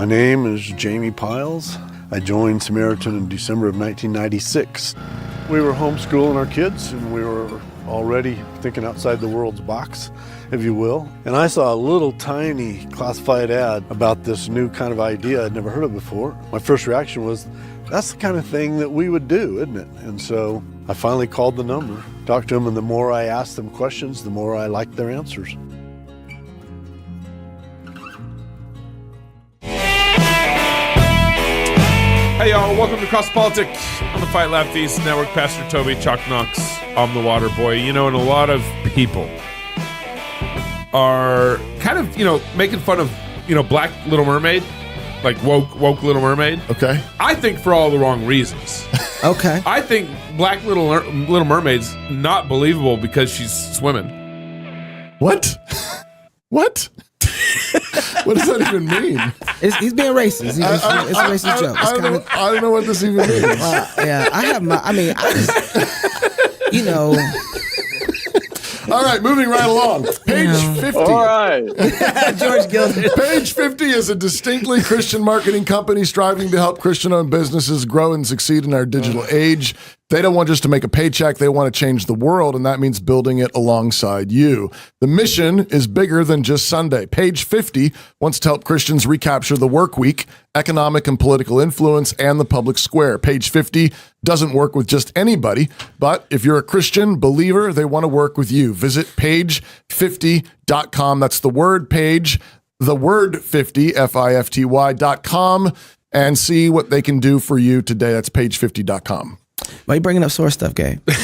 My name is Jamie Piles. I joined Samaritan in December of 1996. We were homeschooling our kids, and we were already thinking outside the world's box, if you will. And I saw a little tiny classified ad about this new kind of idea I'd never heard of before. My first reaction was, that's the kind of thing that we would do, isn't it? And so I finally called the number, talked to them, and the more I asked them questions, the more I liked their answers. Hey y'all, welcome to CrossPolitic on the Fight Laugh Feast Network. Pastor Toby Chuck Knox, I'm the water boy. You know, and a lot of people are kind of, making fun of, Black Little Mermaid, like woke Little Mermaid. Okay. I think for all the wrong reasons. Okay. I think Black Little Mermaid's not believable because she's swimming. What? What? What does that even mean? He's being racist. It's a racist joke. I don't know what this even means. Yeah, All right, moving right along. Page 50. All right. George Gilder. Page 50 is a distinctly Christian marketing company striving to help Christian-owned businesses grow and succeed in our digital age. They don't want just to make a paycheck. They want to change the world, and that means building it alongside you. The mission is bigger than just Sunday. Page 50 wants to help Christians recapture the work week, economic and political influence, and the public square. Page 50 doesn't work with just anybody, but if you're a Christian believer, they want to work with you. Visit page50.com. That's the word page, the word 50, FIFTY.com, and see what they can do for you today. That's page50.com. Why are you bringing up sore stuff, Gabe? There's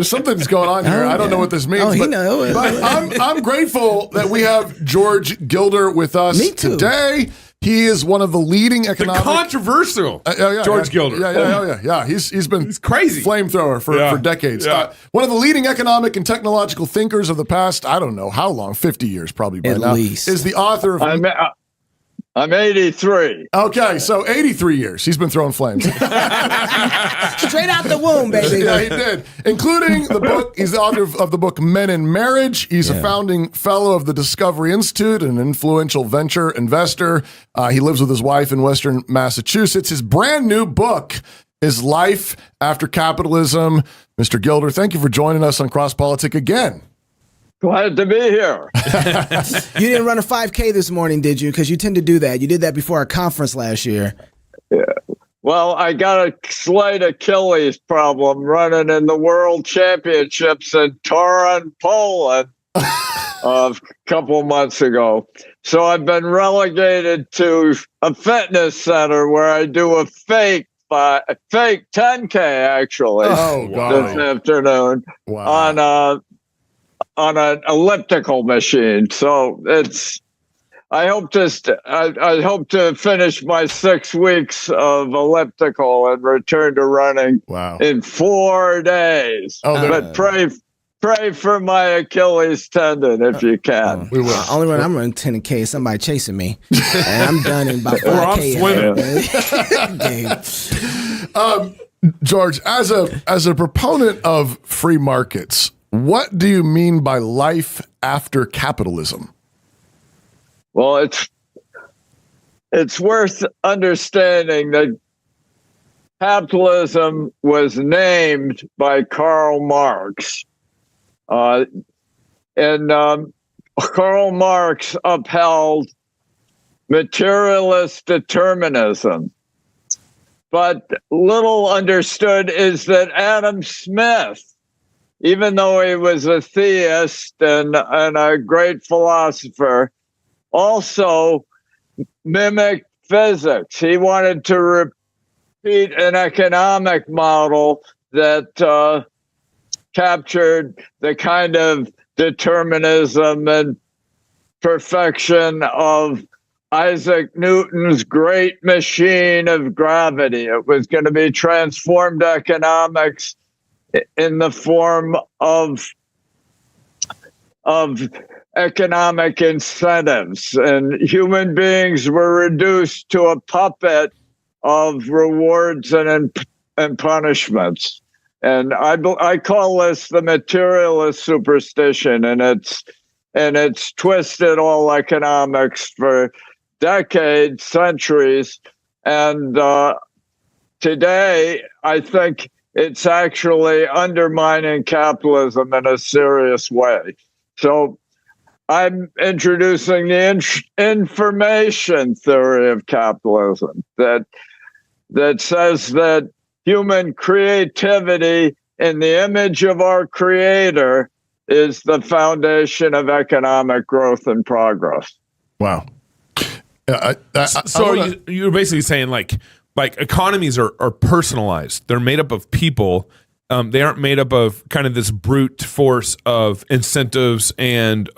something that's going on here. I don't know what this means. But I'm grateful that we have George Gilder with us today. He is one of the leading economic... The controversial George Gilder. Yeah. He's been crazy. Flamethrower for decades. Yeah. One of the leading economic and technological thinkers of the past, I don't know how long, 50 years probably by now. At least. Is the author of... I'm 83. Okay, so 83 years. He's been throwing flames. Straight out the womb, baby. Yeah, he did. Including the book. He's the author of the book Men in Marriage. He's a founding fellow of the Discovery Institute, an influential venture investor. He lives with his wife in Western Massachusetts. His brand new book is Life After Capitalism. Mr. Gilder, thank you for joining us on CrossPolitic again. Glad to be here. You didn't run a 5K this morning, did you? Because you tend to do that. You did that before our conference last year. Yeah. Well, I got a slight Achilles problem running in the World Championships in Torun, Poland a couple months ago. So I've been relegated to a fitness center where I do a fake 10K actually this afternoon on an elliptical machine. So I hope to finish my 6 weeks of elliptical and return to running in 4 days. But pray for my Achilles tendon if you can. We will. Only when I'm running 10K is somebody chasing me, and I'm done in about 5K. Or I'm swimming. George, as a proponent of free markets, what do you mean by life after capitalism? Well, it's worth understanding that capitalism was named by Karl Marx. And Karl Marx upheld materialist determinism. But little understood is that Adam Smith, even though he was a theist and a great philosopher, also mimicked physics. He wanted to repeat an economic model that captured the kind of determinism and perfection of Isaac Newton's great machine of gravity. It was going to be transformed economics in the form of economic incentives, and human beings were reduced to a puppet of rewards and punishments. And I call this the materialist superstition, and it's twisted all economics for decades, centuries, and today I think it's actually undermining capitalism in a serious way. So I'm introducing the information theory of capitalism that says that human creativity in the image of our creator is the foundation of economic growth and progress. Wow. You're basically saying like economies are personalized. They're made up of people. They aren't made up of kind of this brute force of incentives and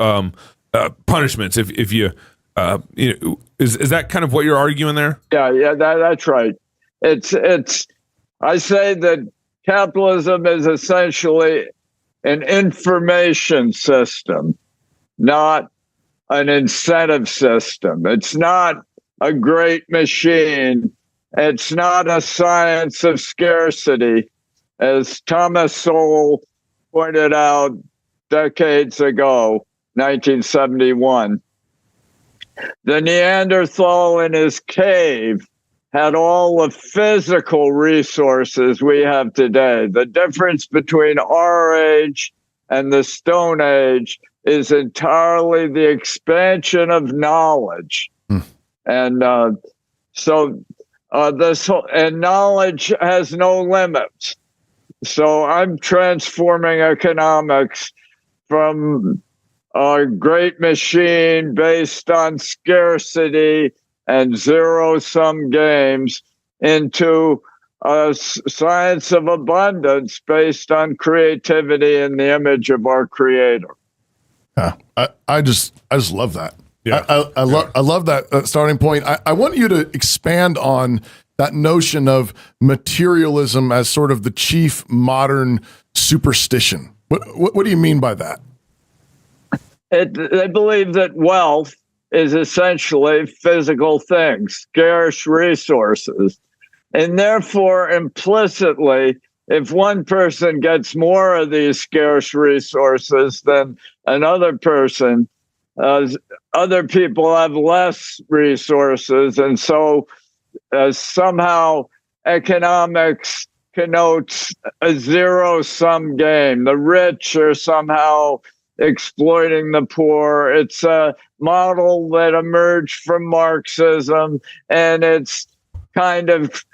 punishments. If you is that kind of what you're arguing there? Yeah, that's right. It's. I say that capitalism is essentially an information system, not an incentive system. It's not a great machine. It's not a science of scarcity. As Thomas Sowell pointed out decades ago, 1971, the Neanderthal in his cave had all the physical resources we have today. The difference between our age and the Stone Age is entirely the expansion of knowledge. And and knowledge has no limits. So I'm transforming economics from a great machine based on scarcity and zero-sum games into a science of abundance based on creativity in the image of our creator. Yeah, I just love that. Yeah. I love that starting point. I want you to expand on that notion of materialism as sort of the chief modern superstition. What do you mean by that? They believe that wealth is essentially physical things, scarce resources. And therefore, implicitly, if one person gets more of these scarce resources than another person, other people have less resources. And so somehow economics connotes a zero-sum game. The rich are somehow exploiting the poor. It's a model that emerged from Marxism, and it's kind of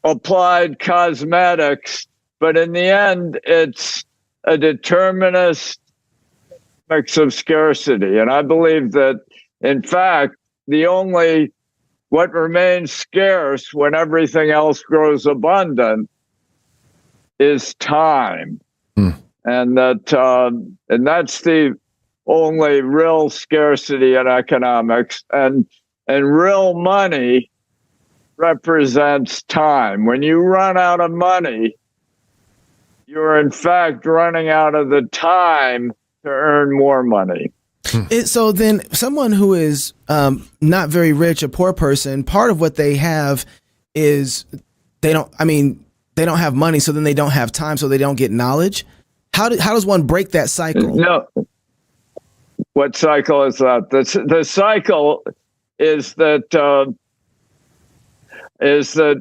applied cosmetics. But in the end, it's a determinist mix of scarcity. And I believe that, in fact, what remains scarce when everything else grows abundant is time. And that's the only real scarcity in economics. And real money represents time. When you run out of money, you're in fact running out of the time to earn more money. So then someone who is not very rich, a poor person, part of what they have is they don't have money, so then they don't have time, so they don't get knowledge. How does one break that cycle? No. What cycle is that? The cycle is that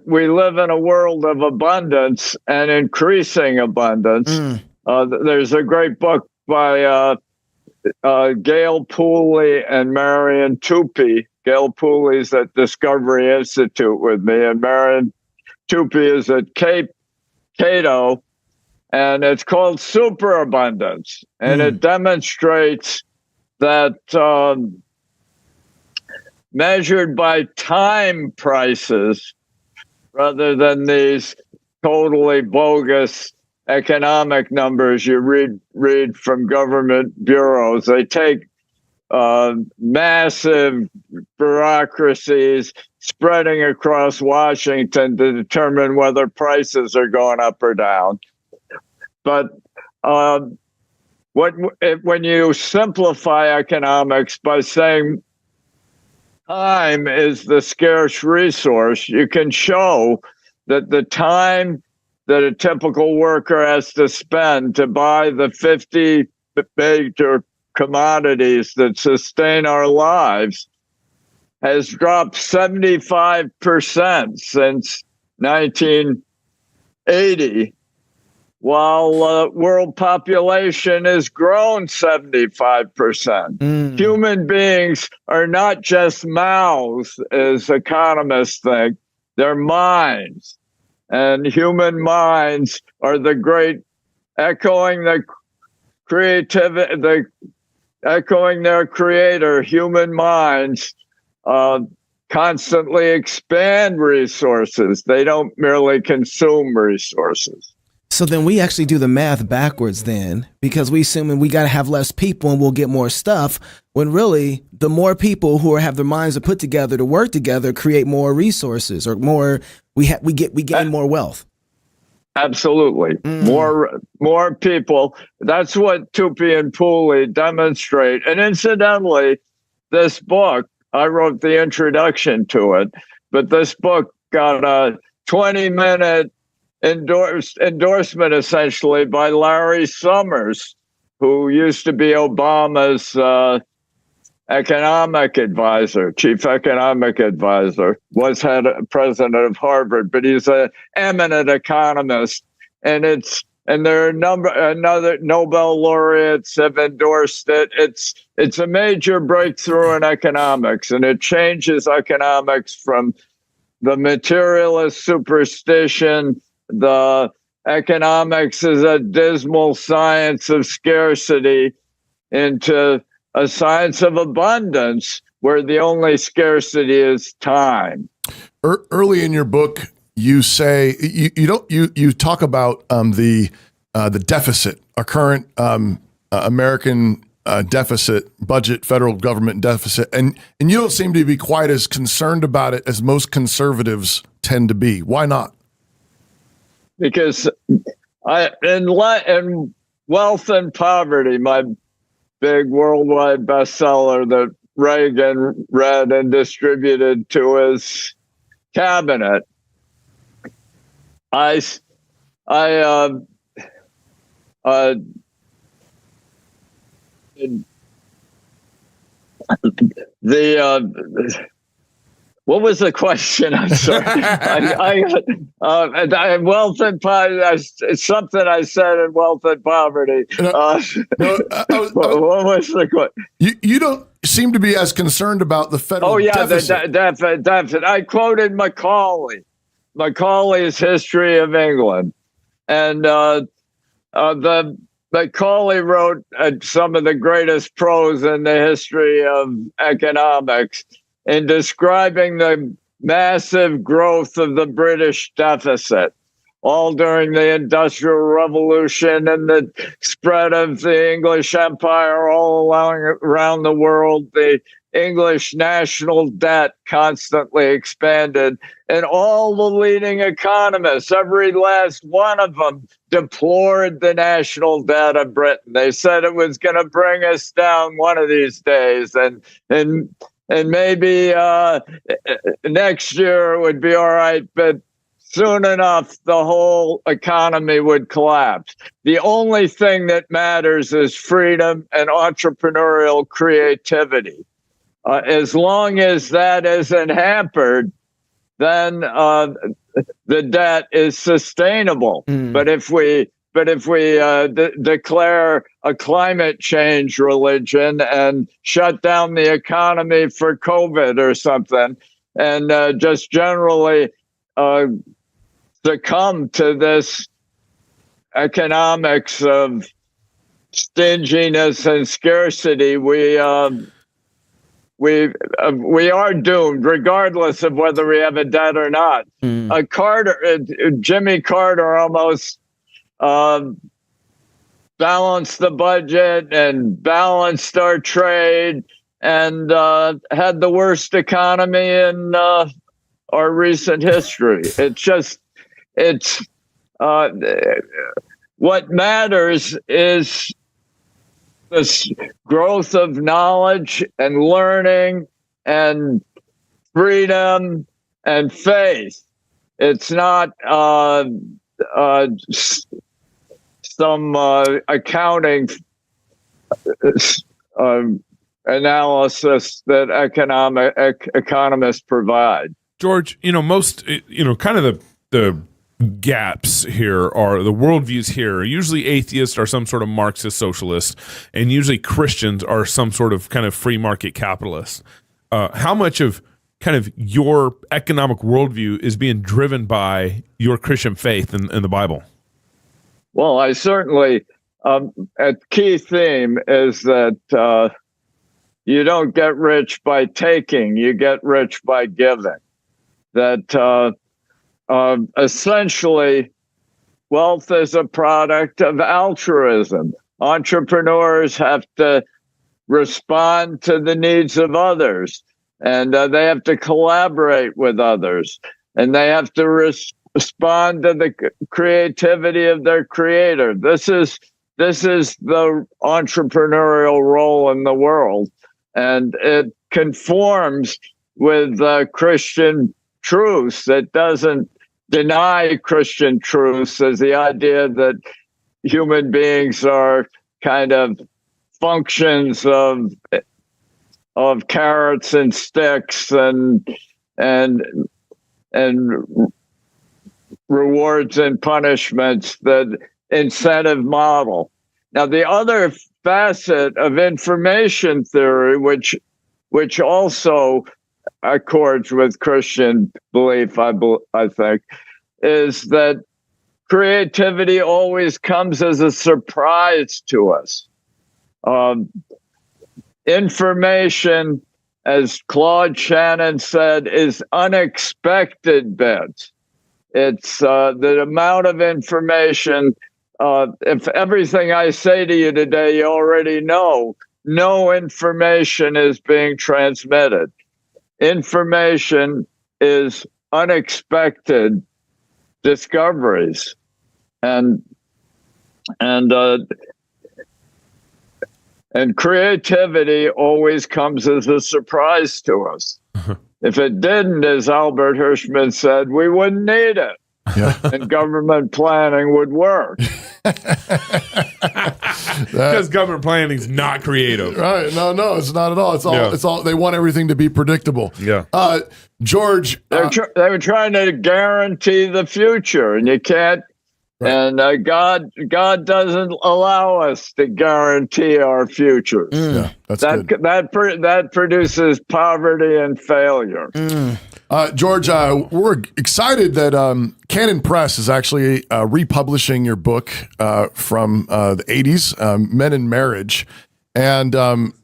we live in a world of abundance and increasing abundance. There's a great book by Gail Pooley and Marion Tupy. Gail Pooley's at Discovery Institute with me, and Marion Tupy is at Cato, and it's called Superabundance. And it demonstrates that measured by time prices rather than these totally bogus economic numbers you read from government bureaus. They take massive bureaucracies spreading across Washington to determine whether prices are going up or down. But when you simplify economics by saying time is the scarce resource, you can show that the time that a typical worker has to spend to buy the 50 major commodities that sustain our lives has dropped 75% since 1980, while world population has grown 75%. Human beings are not just mouths, as economists think, they're minds. And human minds are the great, echoing the creativity, echoing their creator. Human minds constantly expand resources. They don't merely consume resources. So then we actually do the math backwards then, because we assume we got to have less people and we'll get more stuff, when really the more people who have their minds put together to work together create more resources, or more we gain more wealth. Absolutely. More people. That's what Tupi and Pooley demonstrate. And incidentally, this book, I wrote the introduction to it, but this book got a 20-minute endorsement essentially by Larry Summers, who used to be Obama's economic advisor, chief economic advisor, was president of Harvard, but he's an eminent economist. And there are another Nobel laureates have endorsed it. It's a major breakthrough in economics, and it changes economics from the materialist superstition. The economics is a dismal science of scarcity into a science of abundance, where the only scarcity is time. Early in your book, you say you talk about the deficit, our current American deficit, budget, federal government deficit, and you don't seem to be quite as concerned about it as most conservatives tend to be. Why not? Because in Wealth and Poverty, my big worldwide bestseller that Reagan read and distributed to his cabinet, what was the question? I'm sorry. Wealth and Poverty. It's something I said in Wealth and Poverty. What was the question? You don't seem to be as concerned about the federal deficit. The deficit. I quoted Macaulay's History of England, and Macaulay wrote some of the greatest prose in the history of economics, in describing the massive growth of the British deficit, all during the Industrial Revolution and the spread of the English Empire all around the world. The English national debt constantly expanded, and all the leading economists, every last one of them, deplored the national debt of Britain. They said it was going to bring us down one of these days, and maybe next year it would be all right, but soon enough, the whole economy would collapse. The only thing that matters is freedom and entrepreneurial creativity. As long as that isn't hampered, then the debt is sustainable. But if we declare a climate change religion and shut down the economy for COVID or something, and just generally succumb to this economics of stinginess and scarcity, we are doomed, regardless of whether we have a debt or not. Jimmy Carter almost balanced the budget and balanced our trade and had the worst economy in our recent history. What matters is this growth of knowledge and learning and freedom and faith. It's not some accounting analysis that economists provide. George, most, kind of the gaps here are the worldviews here are usually atheists are some sort of Marxist socialist, and usually Christians are some sort of kind of free market capitalist. How much of kind of your economic worldview is being driven by your Christian faith in the Bible? Well, I certainly, a key theme is that you don't get rich by taking, you get rich by giving. That essentially, wealth is a product of altruism. Entrepreneurs have to respond to the needs of others, and they have to collaborate with others, and they have to respond to the creativity of their creator. This is the entrepreneurial role in the world, and it conforms with Christian truths. It doesn't deny Christian truths as the idea that human beings are kind of functions of carrots and sticks and rewards and punishments, that incentive model. Now, the other facet of information theory, which also accords with Christian belief, I think, is that creativity always comes as a surprise to us. Information, as Claude Shannon said, is unexpected bits. It's the amount of information. If everything I say to you today you already know, no information is being transmitted. Information is unexpected discoveries, and creativity always comes as a surprise to us. If it didn't, as Albert Hirschman said, we wouldn't need it. Yeah. And government planning would work. Because government planning is not creative. Right. No, it's not at all. It's all, they want everything to be predictable. Yeah. George. They were trying to guarantee the future, and you can't. Right. And God doesn't allow us to guarantee our futures. Yeah, that produces poverty and failure. George, we're excited that Canon Press is actually republishing your book from the 80s, Men in Marriage. And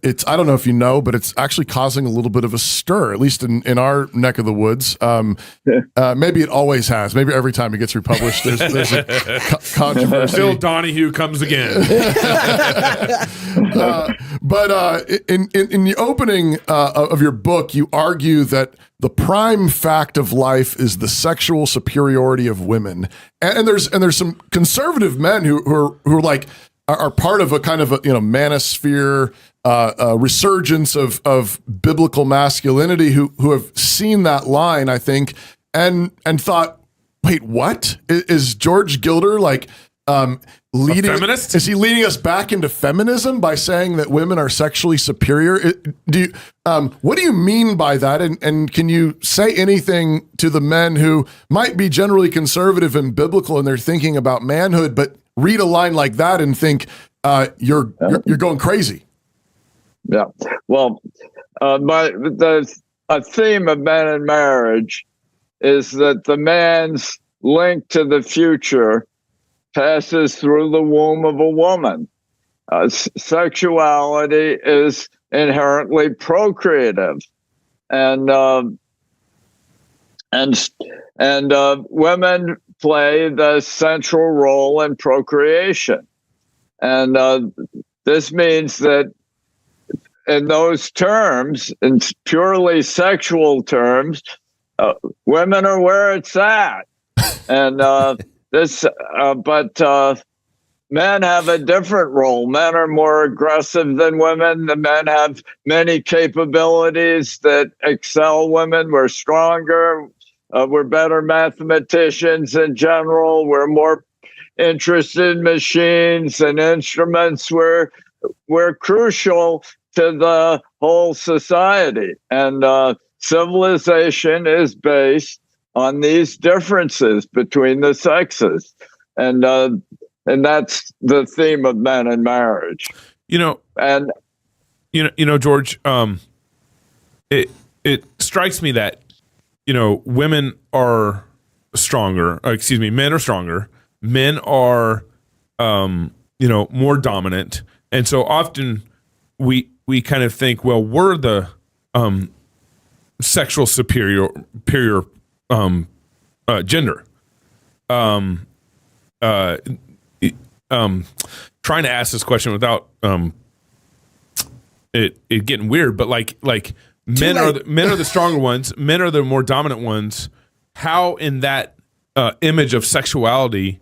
it's, I don't know if you know, but it's actually causing a little bit of a stir, at least in our neck of the woods. Maybe it always has. Maybe every time it gets republished, there's a controversy. Phil Donahue comes again. But in the opening of your book, you argue that the prime fact of life is the sexual superiority of women, and there's some conservative men who are like, are part of a kind of a manosphere resurgence of biblical masculinity who have seen that line, I think, and thought, wait, what is George Gilder like leading? A feminist? Is he leading us back into feminism by saying that women are sexually superior? What do you mean by that? And can you say anything to the men who might be generally conservative and biblical in their thinking about manhood, but read a line like that and think you're going crazy? Yeah. Well, a theme of Men in Marriage is that the man's link to the future passes through the womb of a woman. Sexuality is inherently procreative, and women play the central role in procreation. And this means that in those terms, in purely sexual terms, women are where it's at. And but men have a different role. Men are more aggressive than women. The men have many capabilities that excel women. We're stronger. We're better mathematicians in general. We're more interested in machines and instruments. We're crucial to the whole society. And civilization is based on these differences between the sexes. And that's the theme of Men and Marriage. And George, it strikes me that women are stronger. Men are stronger. Men are more dominant, and so often we kind of think, well, we're the sexual superior gender. Trying to ask this question without it getting weird, but like men are the stronger ones, men are the more dominant ones. How in that image of sexuality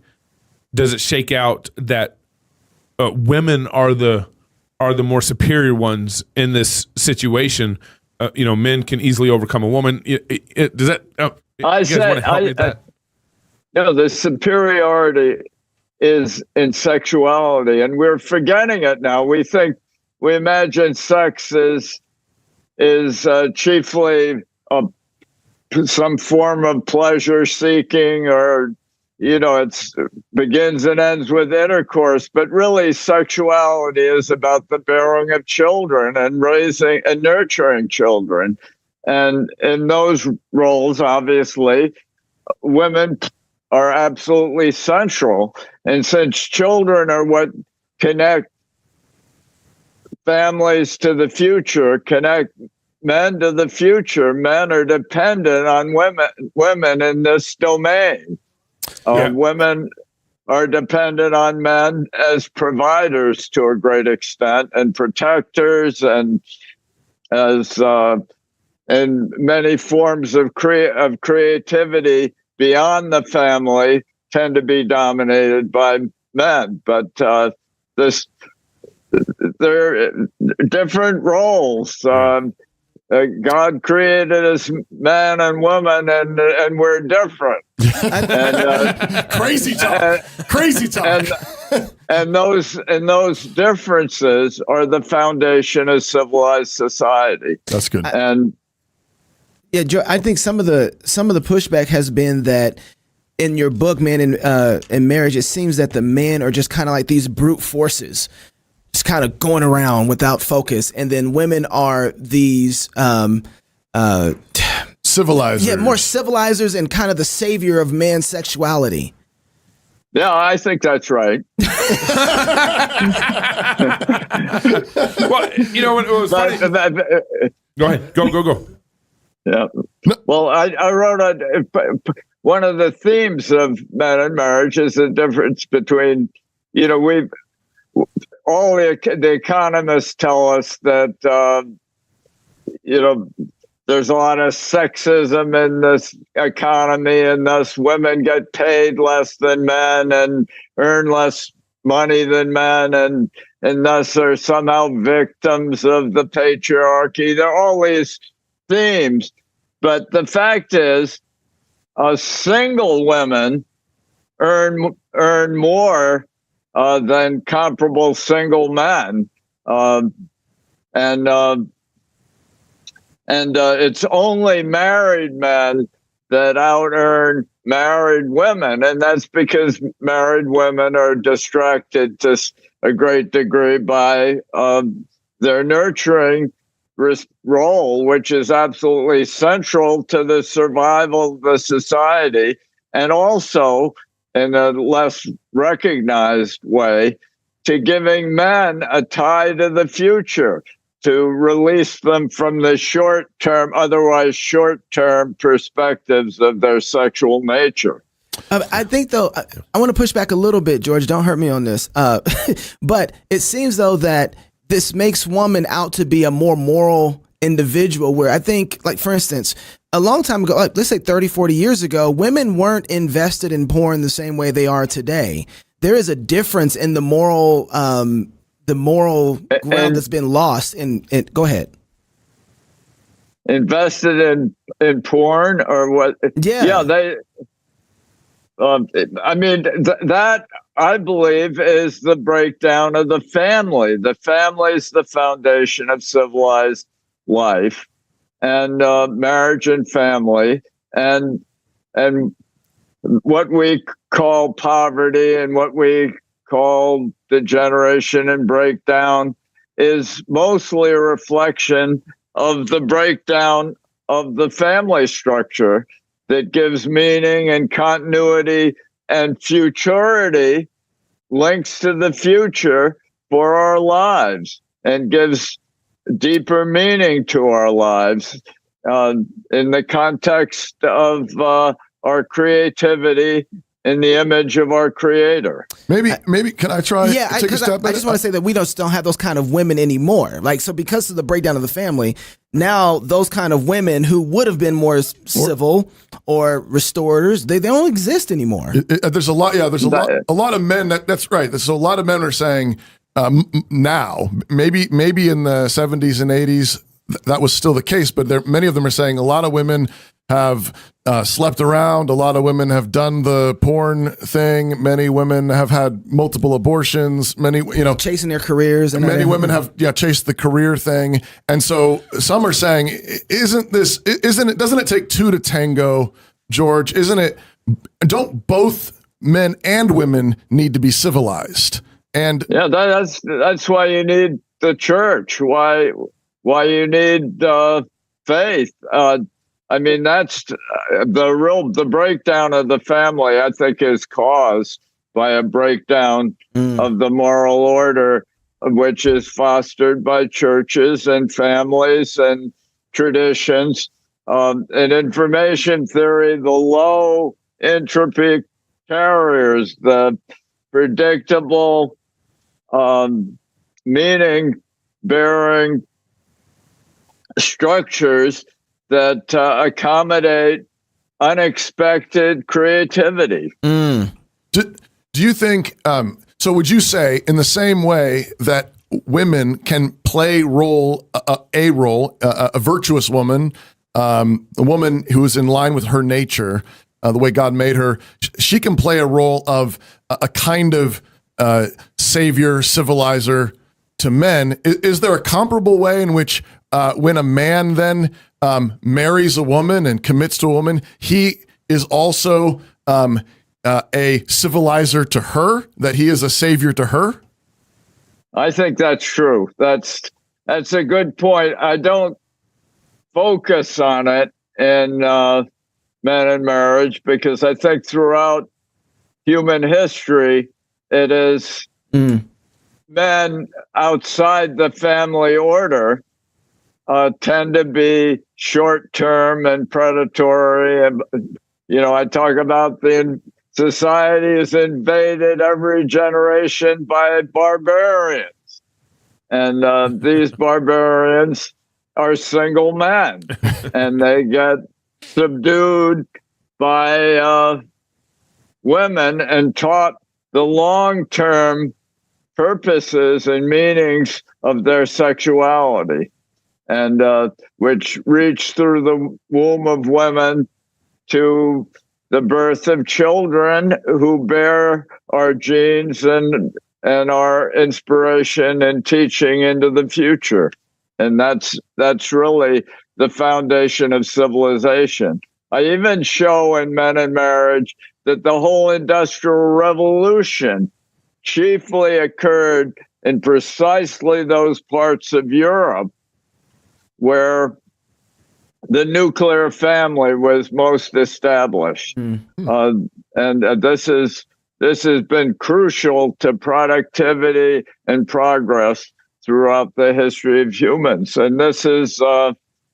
does it shake out that women are the more superior ones in this situation? Men can easily overcome a woman. Does that? You guys want to help me with that? No, the superiority is in sexuality, and we're forgetting it now. We imagine sex is chiefly some form of pleasure seeking, or it begins and ends with intercourse. But really, sexuality is about the bearing of children and raising and nurturing children. And in those roles, obviously, women are absolutely central. And since children are what connect families to the future, connect men to the future, men are dependent on women in this domain. Women are dependent on men as providers to a great extent, and protectors, and as and many forms of creativity beyond the family tend to be dominated by men. But there are different roles. God created us man and woman, and we're different. Crazy talk. Crazy talk. And those differences are the foundation of civilized society. That's good. And yeah, Joe, I think some of the pushback has been that in your book, Man in Marriage, it seems that the men are just kind of like these brute forces, just kind of going around without focus, and then women are these civilizers. Yeah, more civilizers and kind of the savior of man's sexuality. Yeah, I think that's right. Well, it was funny. Go ahead. Go. Yeah. Well, I wrote one of the themes of Men and Marriage is the difference between, all the economists tell us that, there's a lot of sexism in this economy, and thus women get paid less than men and earn less money than men, and thus are somehow victims of the patriarchy. There are all these themes, but the fact is, single women earn more than comparable single men, and it's only married men that out-earn married women, and that's because married women are distracted to a great degree by their nurturing role, which is absolutely central to the survival of the society, and also, in a less recognized way, to giving men a tie to the future, to release them from the otherwise short-term perspectives of their sexual nature. I think, though, I want to push back a little bit, George. Don't hurt me on this. But it seems, though, that this makes woman out to be a more moral individual, where I think, like, for instance, a long time ago, like, let's say 30, 40 years ago, women weren't invested in porn the same way they are today. There is a difference in the moral ground that's been lost. Go ahead. Invested in porn, or what? Yeah. I mean, that I believe is the breakdown of the family. The family is the foundation of civilized life, and marriage and family, and what we call poverty and what we call degeneration and breakdown is mostly a reflection of the breakdown of the family structure that gives meaning and continuity and futurity, links to the future for our lives, and gives deeper meaning to our lives in the context of our creativity in the image of our creator. Maybe can I try? Yeah, take a step I just want to say that we don't have those kind of women anymore. Like, so because of the breakdown of the family, now those kind of women who would have been more civil or restorators, they don't exist anymore. There's a lot. Yeah, there's a lot of men. That's right. There's a lot of men are saying now, maybe in the 70s and 80s that was still the case, but many of them are saying a lot of women have slept around. A lot of women have done the porn thing. Many women have had multiple abortions. Many, chasing their careers. And many women have chased the career thing. And so some are saying, doesn't it take two to tango, George? Don't both men and women need to be civilized? And yeah, that's why you need the church. Why you need faith. I mean, that's the breakdown of the family, I think, is caused by a breakdown of the moral order, which is fostered by churches and families and traditions. In information theory, the low entropy carriers, the predictable meaning-bearing structures that accommodate unexpected creativity. Do you think, so would you say in the same way that women can play a role, a virtuous woman, a woman who is in line with her nature, the way God made her, she can play a role of a kind of savior, civilizer to men? Is there a comparable way in which when a man then marries a woman and commits to a woman, he is also a civilizer to her, that he is a savior to her? I think that's true. That's a good point. I don't focus on it in Men and Marriage because I think throughout human history, it is men outside the family order tend to be short-term and predatory. And, I talk about society is invaded every generation by barbarians. And these barbarians are single men. And they get subdued by women and taught the long-term purposes and meanings of their sexuality. And which reach through the womb of women to the birth of children who bear our genes and our inspiration and teaching into the future. And that's really the foundation of civilization. I even show in Men and Marriage that the whole Industrial Revolution chiefly occurred in precisely those parts of Europe where the nuclear family was most established. And this has been crucial to productivity and progress throughout the history of humans. And this is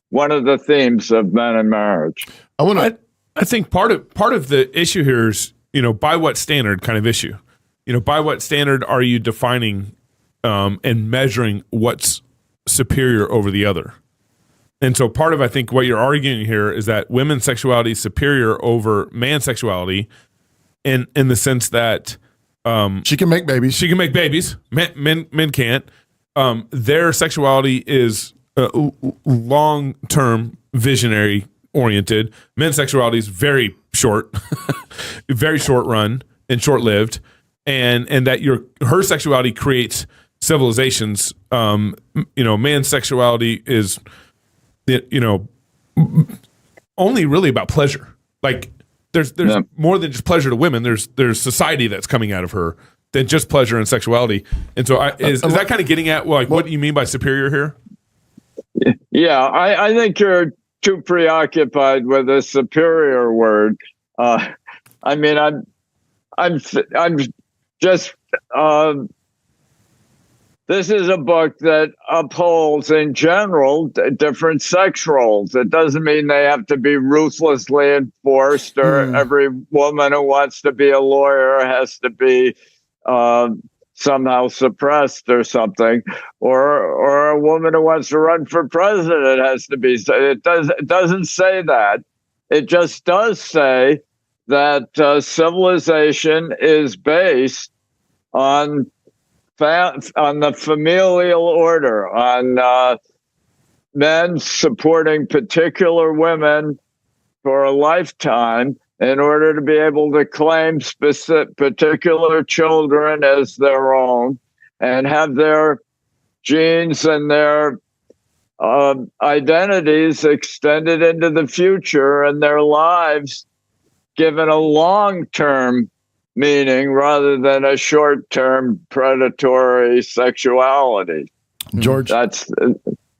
one of the themes of Men and Marriage. I think part of the issue here is, by what standard kind of issue. By what standard are you defining and measuring what's superior over the other? And so part of, I think, what you're arguing here is that women's sexuality is superior over man's sexuality in the sense that she can make babies. She can make babies. Men can't. Their sexuality is long-term visionary oriented. Men's sexuality is very short, very short run and short lived, and that her sexuality creates civilizations. Man's sexuality is, only really about pleasure. Like there's more than just pleasure to women. There's society that's coming out of her than just pleasure and sexuality. And so is that kind of getting at what do you mean by superior here? Yeah, I think you're too preoccupied with the superior word. I mean, I'm just. This is a book that upholds, in general, different sex roles. It doesn't mean they have to be ruthlessly enforced, or every woman who wants to be a lawyer has to be somehow suppressed or something, or a woman who wants to run for president has to be. It doesn't say that. It just does say that civilization is based on the familial order, on men supporting particular women for a lifetime in order to be able to claim particular children as their own and have their genes and their identities extended into the future and their lives given a long-term meaning rather than a short-term predatory sexuality. George,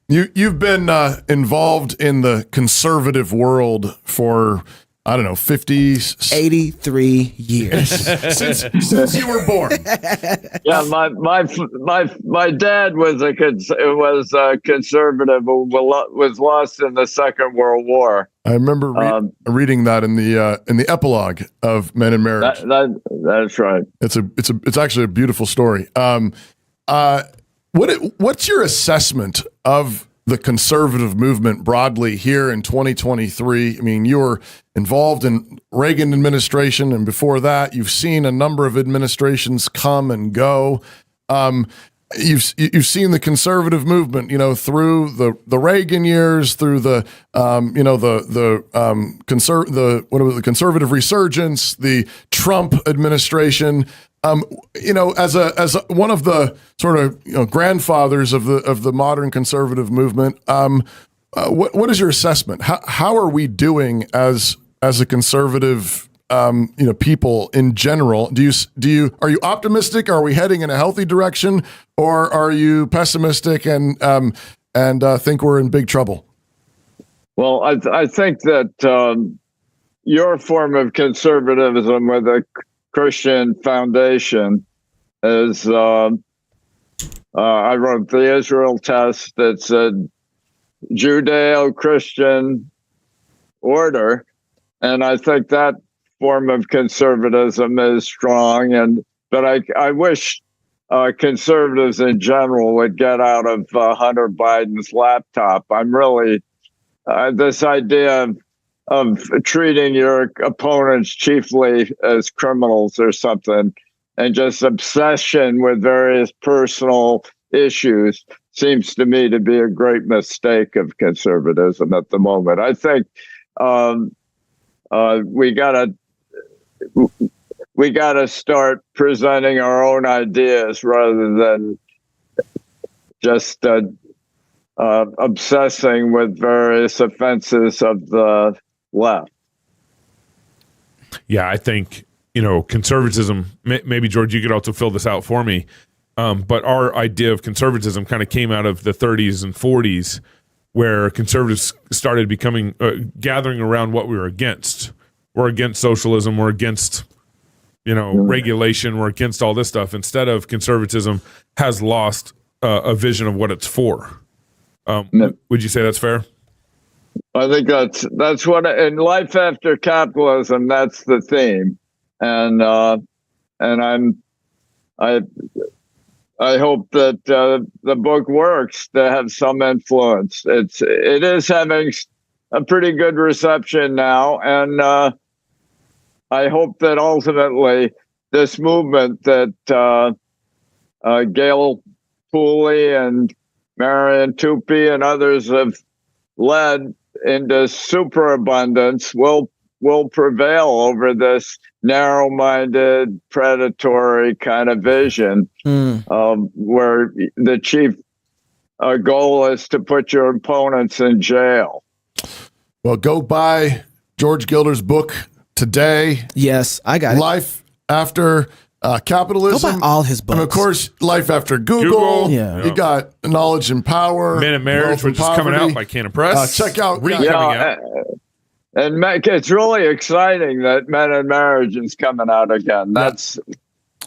you've been involved in the conservative world for, I don't know, 83 years since you were born. Yeah, my dad was a conservative who was lost in the Second World War. I remember reading that in the epilogue of Men and Marriage. That's right. It's actually a beautiful story. What's your assessment of the conservative movement broadly here in 2023? I mean, you were involved in Reagan administration, and before that, you've seen a number of administrations come and go. You've seen the conservative movement, through the Reagan years, through the conservative resurgence, the Trump administration. As one of the sort of grandfathers of the modern conservative movement, what is your assessment? How are we doing as a conservative people in general? Are you optimistic? Are we heading in a healthy direction, or are you pessimistic and think we're in big trouble? Well, I think that your form of conservatism with a Christian foundation is, I wrote the Israel Test. It's a Judeo-Christian order, and I think that form of conservatism is strong. But I wish conservatives in general would get out of Hunter Biden's laptop. I'm really this idea of treating your opponents chiefly as criminals or something, and just obsession with various personal issues seems to me to be a great mistake of conservatism at the moment. I think we gotta start presenting our own ideas rather than just obsessing with various offenses of the left. Yeah, I think, conservatism, maybe George, you could also fill this out for me. But our idea of conservatism kind of came out of the 30s and 40s, where conservatives started becoming, gathering around what we were against. We're against socialism. We're against, regulation. We're against all this stuff. Instead of conservatism has lost a vision of what it's for. Would you say that's fair? I think that's what in life after capitalism, that's the theme, and I hope that the book works to have some influence. It is having a pretty good reception now, and I hope that ultimately this movement that Gail Pooley and Marian Tupy and others have led into superabundance will prevail over this narrow-minded, predatory kind of vision, where the chief goal is to put your opponents in jail. Well, go buy George Gilder's book today. Yes, I got it. Life After Capitalism. Go buy all his books. And of course, Life After Google. Yeah. You got Knowledge and Power. Men and Marriage, Wealth and which is coming Poverty. out by Canon Press. Check out. Coming out. And it's really exciting that Men and Marriage is coming out again. That's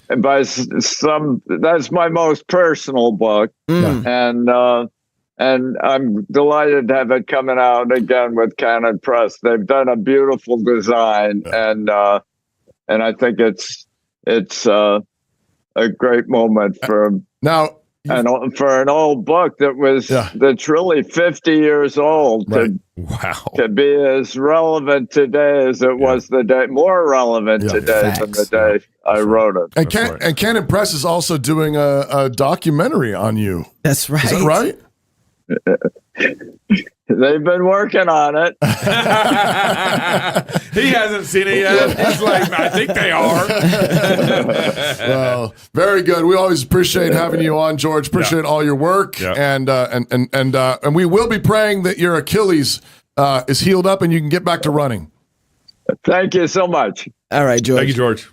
my most personal book, and I'm delighted to have it coming out again with Canon Press. They've done a beautiful design, and I think it's a great moment for an old book that's really 50 years old to be as relevant today as it was the day, more relevant today than the day I wrote it. And Canon Press is also doing a documentary on you. That's right. Is that right? They've been working on it. He hasn't seen it yet. He's like, I think they are. Well, very good. We always appreciate having you on, George. Appreciate all your work, and we will be praying that your Achilles is healed up and you can get back to running. Thank you so much. All right, George. Thank you, George.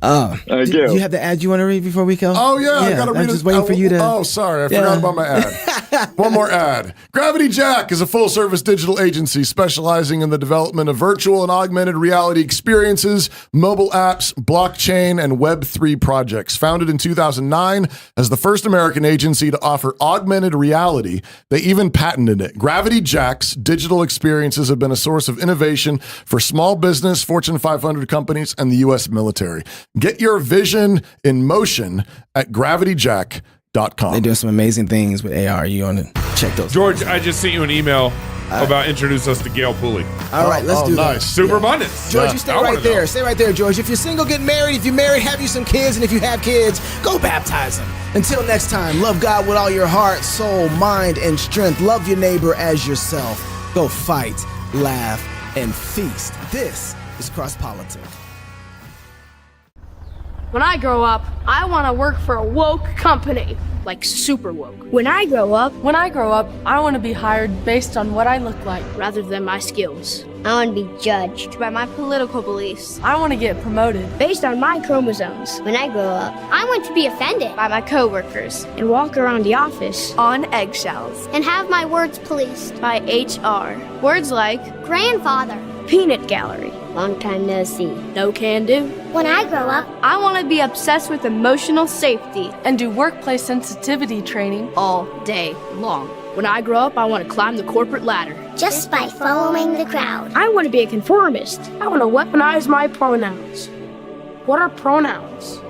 Thank you. Do you have the ad you want to read before we go? Oh, yeah. I got to read it. I'm just waiting for you to. Oh, sorry. I forgot about my ad. One more ad. Gravity Jack is a full-service digital agency specializing in the development of virtual and augmented reality experiences, mobile apps, blockchain, and Web3 projects. Founded in 2009 as the first American agency to offer augmented reality, they even patented it. Gravity Jack's digital experiences have been a source of innovation for small business, Fortune 500 companies, and the U.S. military. Get your vision in motion at gravityjack.com. They're doing some amazing things with AR. You want to check those? George, I just sent you an email about introduce us to Gail Pooley. All right, let's do that. Superabundance. George, you stay right there. Stay right there, George. If you're single, get married. If you're married, have you some kids. And if you have kids, go baptize them. Until next time, love God with all your heart, soul, mind, and strength. Love your neighbor as yourself. Go fight, laugh, and feast. This is CrossPolitic. When I grow up, I want to work for a woke company, like super woke. When I grow up, I want to be hired based on what I look like rather than my skills. I want to be judged by my political beliefs. I want to get promoted based on my chromosomes. When I grow up, I want to be offended by my coworkers and walk around the office on eggshells and have my words policed by HR. Words like grandfather, peanut gallery, long time no see, no can do. When I grow up, I want to be obsessed with emotional safety and do workplace sensitivity training all day long. When I grow up, I want to climb the corporate ladder just by following the crowd. I want to be a conformist. I want to weaponize my pronouns. What are pronouns?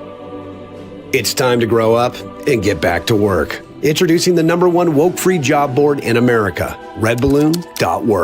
It's time to grow up and get back to work. Introducing the #1 woke-free job board in America, redballoon.work.